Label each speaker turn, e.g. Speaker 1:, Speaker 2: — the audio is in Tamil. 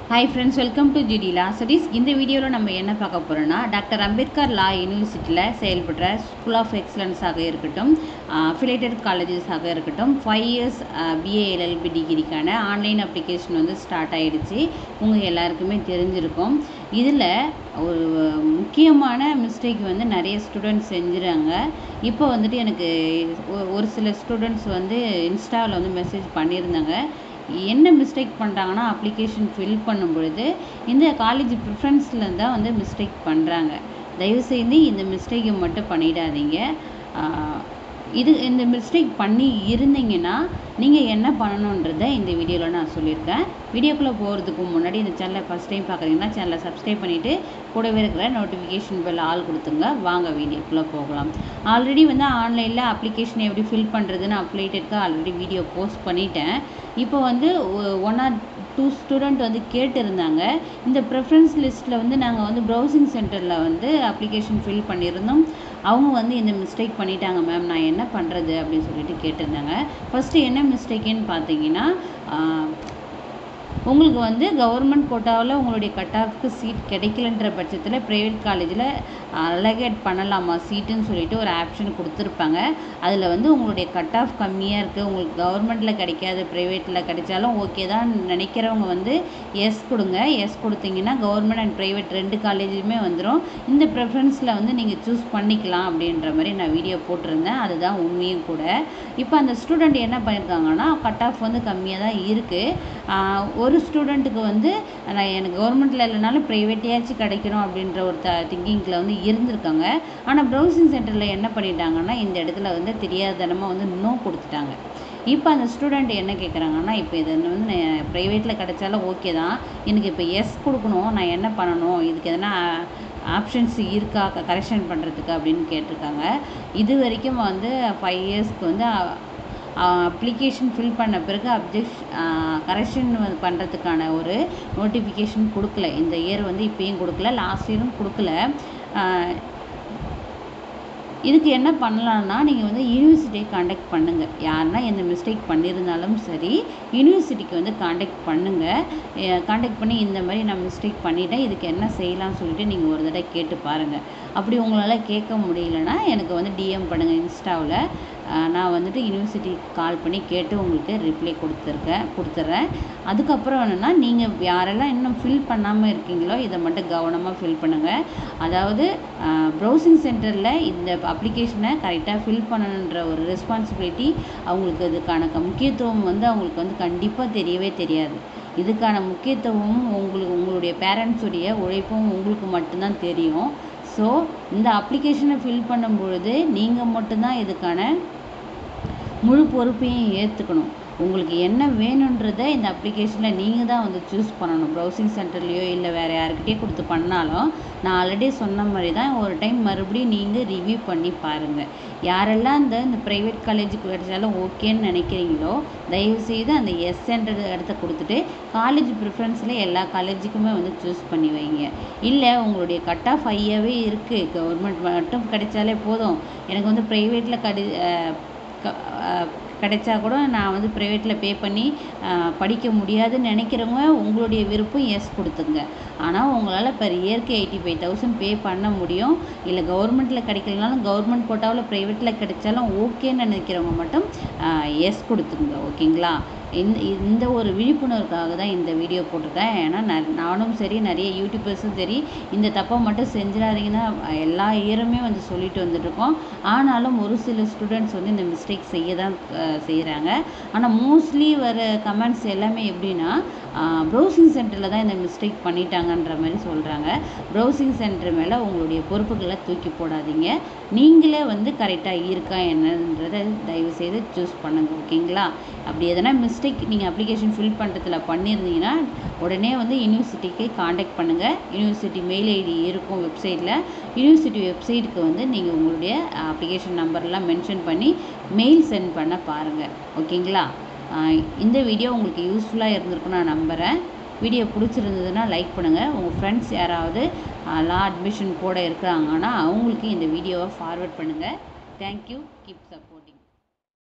Speaker 1: Hi friends, welcome to GD Law Studies. இந்த வீடியோவில் நம்ம என்ன பார்க்க போகிறோம்னா டாக்டர் அம்பேத்கர் லா யூனிவர்சிட்டியில் செயல்படுற ஸ்கூல் ஆஃப் எக்ஸலன்ஸாக இருக்கட்டும், அஃபிலேட்டட் காலேஜஸாக இருக்கட்டும், 5 years BA LLB டிகிரிக்கான ஆன்லைன் அப்ளிகேஷன் வந்து ஸ்டார்ட் ஆகிடுச்சு. உங்கள் எல்லாருக்குமே தெரிஞ்சிருக்கும். இதில் ஒரு முக்கியமான மிஸ்டேக் வந்து நிறைய ஸ்டூடெண்ட்ஸ் செஞ்சுறாங்க. இப்போ வந்துட்டு எனக்கு ஒரு சில ஸ்டூடெண்ட்ஸ் வந்து இன்ஸ்டாவில் வந்து மெசேஜ் பண்ணியிருந்தாங்க. என்ன மிஸ்டேக் பண்ணுறாங்கன்னா, அப்ளிகேஷன் ஃபில் பண்ணும் பொழுது இந்த காலேஜ் ப்ரிஃபரன்ஸில் தான் வந்து மிஸ்டேக் பண்ணுறாங்க. தயவுசெய்து இந்த மிஸ்டேக்கை மட்டும் பண்ணிடாதீங்க. இந்த மிஸ்டேக் பண்ணி இருந்தீங்கன்னா நீங்கள் என்ன பண்ணணுன்றதை இந்த வீடியோவில் நான் சொல்லியிருக்கேன். வீடியோக்குள்ளே போகிறதுக்கு முன்னாடி இந்த சேனலை ஃபஸ்ட் டைம் பார்க்குறீங்கன்னா சேனலை சப்ஸ்கிரைப் பண்ணிவிட்டு கூடவே இருக்கிற நோட்டிஃபிகேஷன் பெல் ஆல் கொடுத்துங்க. வாங்க வீடியோக்குள்ளே போகலாம். ஆல்ரெடி வந்து ஆன்லைனில் அப்ளிகேஷன் எப்படி ஃபில் பண்ணுறதுன்னு அப்டேட்டட்க்கு ஆல்ரெடி வீடியோ போஸ்ட் பண்ணிட்டேன். இப்போ வந்து 1 or 2 ஸ்டூடெண்ட் வந்து கேட்டிருந்தாங்க. இந்த ப்ரிஃபரன்ஸ் லிஸ்ட்டில் வந்து நாங்கள் வந்து ப்ரௌசிங் சென்டரில் வந்து அப்ளிகேஷன் ஃபில் பண்ணியிருந்தோம். அவங்க வந்து இந்த மிஸ்டேக் பண்ணிட்டாங்க மேம், நான் என்ன பண்ணுறது அப்படின்னு சொல்லிட்டு கேட்டிருந்தாங்க. ஃபஸ்ட்டு என்ன மிஸ்டேக்குன்னு பார்த்தீங்கன்னா, உங்களுக்கு வந்து கவர்மெண்ட் கோட்டாவில் உங்களுடைய கட் ஆஃப்க்கு சீட் கிடைக்கலன்ற பட்சத்தில் ப்ரைவேட் காலேஜில் அலகேட் பண்ணலாமா சீட்டுன்னு சொல்லிட்டு ஒரு ஆப்ஷன் கொடுத்துருப்பாங்க. அதில் வந்து உங்களுடைய கட் ஆஃப் கம்மியாக இருக்குது, உங்களுக்கு கவர்மெண்ட்டில் கிடைக்காது ப்ரைவேட்டில் கிடைச்சாலும் ஓகே தான் நினைக்கிறவங்க வந்து எஸ் கொடுங்க. எஸ் கொடுத்தீங்கன்னா கவர்மெண்ட் அண்ட் ப்ரைவேட் 2 காலேஜுமே வந்துடும். இந்த ப்ரிஃபரன்ஸில் வந்து நீங்கள் சூஸ் பண்ணிக்கலாம் அப்படின்ற மாதிரி நான் வீடியோ போட்டிருந்தேன். அதுதான் உண்மையும் கூட. இப்போ அந்த ஸ்டூடெண்ட் என்ன பண்ணியிருக்காங்கன்னா, கட் ஆஃப் வந்து கம்மியாக தான் இருக்குது. ஒரு ஸ்டூடெண்ட்டுக்கு வந்து எனக்கு கவர்மெண்ட்டில் இல்லைனாலும் ப்ரைவேட்டையாச்சும் கிடைக்கணும் அப்படின்ற ஒரு திங்கிங்கில் வந்து இருந்திருக்காங்க. ஆனால் ப்ரௌசிங் சென்டரில் என்ன பண்ணிட்டாங்கன்னா, இந்த இடத்துல வந்து தெரியாதனமாக வந்து நோ கொடுத்துட்டாங்க. இப்போ அந்த ஸ்டூடெண்ட் என்ன கேட்குறாங்கன்னா, இப்போ இது வந்து ப்ரைவேட்டில் கிடைச்சாலும் ஓகே தான், எனக்கு இப்போ எஸ் கொடுக்கணும், நான் என்ன பண்ணணும், இதுக்கு எதனா ஆப்ஷன்ஸ் இருக்கா கரெக்ஷன் பண்ணுறதுக்கு அப்படின்னு கேட்டிருக்காங்க. இது வரைக்கும் வந்து 5 yearsக்கு வந்து அப்ளிகேஷன் ஃபில் பண்ண பிறகு கரெக்ஷன் பண்ணுறதுக்கான ஒரு நோட்டிஃபிகேஷன் கொடுக்கல. இந்த இயர் வந்து இப்போயும் கொடுக்கல, லாஸ்ட் இயரும் கொடுக்கல. இதுக்கு என்ன பண்ணலான்னா, நீங்கள் வந்து யூனிவர்சிட்டியை காண்டாக்ட் பண்ணுங்கள். யாருன்னா எந்த மிஸ்டேக் பண்ணியிருந்தாலும் சரி, யூனிவர்சிட்டிக்கு வந்து காண்டாக்ட் பண்ணுங்கள். காண்டாக்ட் பண்ணி இந்த மாதிரி நான் மிஸ்டேக் பண்ணிட்டேன், இதுக்கு என்ன செய்யலாம்னு சொல்லிட்டு நீங்கள் ஒரு தடவை கேட்டு பாருங்கள். அப்படி உங்களால் கேட்க முடியலன்னா எனக்கு வந்து டிஎம் பண்ணுங்கள் இன்ஸ்டாவில். நான் வந்துட்டு யூனிவர்சிட்டிக்கு கால் பண்ணி கேட்டு உங்களுக்கு ரிப்ளை கொடுத்துட்றேன். அதுக்கப்புறம் என்னென்னா, நீங்கள் யாரெல்லாம் இன்னும் ஃபில் பண்ணாமல் இருக்கீங்களோ இதை மட்டும் கவனமாக ஃபில் பண்ணுங்கள். அதாவது ப்ரௌசிங் சென்டரில் இந்த அப்ளிகேஷனை கரெக்டாக ஃபில் பண்ணணுன்ற ஒரு ரெஸ்பான்சிபிலிட்டி அவங்களுக்கு, இதுக்கான முக்கியத்துவம் வந்து அவங்களுக்கு வந்து கண்டிப்பாக தெரியவே தெரியாது. இதுக்கான முக்கியத்துவம் உங்களுடைய பேரண்ட்ஸுடைய உழைப்பும் உங்களுக்கு மட்டும்தான் தெரியும். ஸோ இந்த அப்ளிகேஷனை ஃபில் பண்ணும் பொழுது நீங்கள் மட்டும்தான் இதுக்கான முழு பொறுப்பையும் ஏற்றுக்கணும். உங்களுக்கு என்ன வேணுன்றதை இந்த அப்ளிகேஷனில் நீங்கள் தான் வந்து சூஸ் பண்ணணும். ப்ரௌசிங் சென்டர்லேயோ இல்லை வேறு யாருக்கிட்டே கொடுத்து பண்ணாலும் நான் ஆல்ரெடி சொன்ன மாதிரி தான் ஒரு டைம் மறுபடியும் நீங்கள் ரிவ்யூ பண்ணி பாருங்கள். யாரெல்லாம் இந்த ப்ரைவேட் காலேஜுக்கு கிடைச்சாலும் ஓகேன்னு நினைக்கிறீங்களோ தயவுசெய்து அந்த எஸ்ன்ற இடத்த கொடுத்துட்டு காலேஜ் ப்ரிஃபரன்ஸில் எல்லா காலேஜுக்குமே வந்து சூஸ் பண்ணி வைங்க. இல்லை உங்களுடைய கட் ஆஃப் ஹையாகவே இருக்குது, கவர்மெண்ட் மட்டும் கிடைச்சாலே போதும், எனக்கு வந்து ப்ரைவேட்டில் கிடைச்சா கூட நான் வந்து ப்ரைவேட்டில் பே பண்ணி படிக்க முடியாதுன்னு நினைக்கிறவங்க உங்களுடைய விருப்பம் எஸ் கொடுத்துங்க. ஆனால் உங்களால் பெர் இயருக்கு 85,000 பே பண்ண முடியும். இல்லை கவர்மெண்ட்டில் கிடைக்கலனாலும் கவர்மெண்ட் கோட்டாவில் ப்ரைவேட்டில் கிடைச்சாலும் ஓகேன்னு நினைக்கிறவங்க மட்டும் எஸ் கொடுத்துங்க. ஓகேங்களா? இந்த ஒரு விழிப்புணர்வுக்காக தான் இந்த வீடியோ போட்டிருக்கேன். ஏன்னா நானும் சரி, நிறைய யூடியூபர்ஸும் சரி, இந்த தப்பை மட்டும் செஞ்சிடாதீங்கன்னா எல்லா இயருமே வந்து சொல்லிட்டு வந்துட்டுருக்கோம். ஆனாலும் ஒரு சில ஸ்டூடெண்ட்ஸ் வந்து இந்த மிஸ்டேக் செய்ய தான் செய்கிறாங்க. ஆனால் மோஸ்ட்லி வர கமெண்ட்ஸ் எல்லாமே எப்படின்னா, ப்ரௌசிங் சென்டரில் தான் இந்த மிஸ்டேக் பண்ணிட்டாங்கன்ற மாதிரி சொல்கிறாங்க. ப்ரௌசிங் சென்டர் மேலே உங்களுடைய பொறுப்புகளை தூக்கி போடாதீங்க. நீங்களே வந்து கரெக்டாக இருக்கா என்னன்றதை தயவுசெய்து சூஸ் பண்ணுங்கள். ஓகேங்களா? அப்படி எதனா மிஸ்டேக் நீங்கள் அப்ளிகேஷன் ஃபில் பண்ணுறதுல பண்ணியிருந்தீங்கன்னா உடனே வந்து யூனிவர்சிட்டிக்கு காண்டாக்ட் பண்ணுங்கள். யூனிவர்சிட்டி மெயில் ஐடி இருக்கும் வெப்சைட்டில். யூனிவர்சிட்டி வெப்சைட்டுக்கு வந்து நீங்கள் உங்களுடைய அப்ளிகேஷன் நம்பர்லாம் மென்ஷன் பண்ணி மெயில் சென்ட் பண்ண பாருங்கள். ஓகேங்களா? இந்த வீடியோ உங்களுக்கு யூஸ்ஃபுல்லாக இருந்திருக்குன்னு நான் நம்புகிறேன். வீடியோ பிடிச்சிருந்ததுன்னா லைக் பண்ணுங்கள். உங்கள் ஃப்ரெண்ட்ஸ் யாராவது லா அட்மிஷன் போட இருக்கிறாங்கன்னா அவங்களுக்கு இந்த வீடியோவை ஃபார்வர்ட் பண்ணுங்கள். தேங்க்யூ. Keep support.